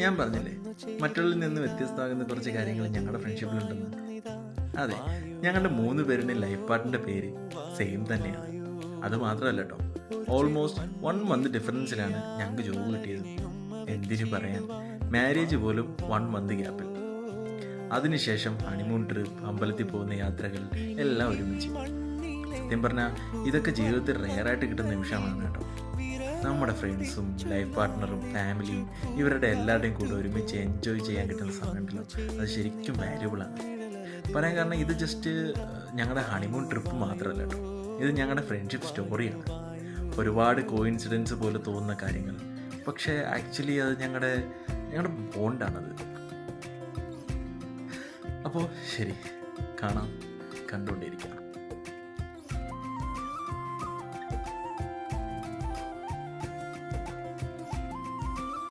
ഞാൻ പറഞ്ഞില്ലേ മറ്റുള്ളവരിൽ നിന്ന് വ്യത്യസ്തമാകുന്ന കുറച്ച് കാര്യങ്ങൾ ഞങ്ങളുടെ ഫ്രണ്ട്ഷിപ്പിലുണ്ടെന്ന്. അതെ, ഞങ്ങളുടെ 3 പേരുടെയും ലൈഫ് പാർട്ട്ണറിൻ്റെ പേര് സെയിം തന്നെയാണ്. അത് മാത്രമല്ല കേട്ടോ, ഓൾമോസ്റ്റ് 1 മന്ത് ഡിഫറൻസിലാണ് ഞങ്ങൾക്ക് ജോബ് കിട്ടിയത്. എന്തിനു പറയാൻ, മാരേജ് പോലും 1 മന്ത് ഗ്യാപ്പിൽ. അതിനുശേഷം ഹണിമൂൺ ട്രിപ്പ്, അമ്പലത്തിൽ പോകുന്ന യാത്രകൾ എല്ലാം ഒരുമിച്ച്. സത്യം പറഞ്ഞാൽ ഇതൊക്കെ ജീവിതത്തിൽ റെയറായിട്ട് കിട്ടുന്ന നിമിഷമാണ് കേട്ടോ. നമ്മുടെ ഫ്രണ്ട്സും ലൈഫ് പാർട്ട്ണറും ഫാമിലിയും ഇവരുടെ എല്ലാവരുടെയും കൂടെ ഒരുമിച്ച് എൻജോയ് ചെയ്യാൻ കിട്ടുന്ന സമയമുണ്ടല്ലോ, അത് ശരിക്കും വാല്യുബിളാണ്. പറയാൻ കാരണം ഇത് ജസ്റ്റ് ഞങ്ങളുടെ ഹണിമൂൺ ട്രിപ്പ് മാത്രമല്ല കേട്ടോ, ഇത് ഞങ്ങളുടെ ഫ്രണ്ട്ഷിപ്പ് സ്റ്റോറിയാണ്. ഒരുപാട് കോയിൻസിഡൻസ് പോലെ തോന്നുന്ന കാര്യങ്ങൾ, പക്ഷേ ആക്ച്വലി അത് ഞങ്ങളുടെ ബോണ്ടാണത്. അപ്പോൾ ശരി, കാണാം, കണ്ടുകൊണ്ടിരിക്കാം.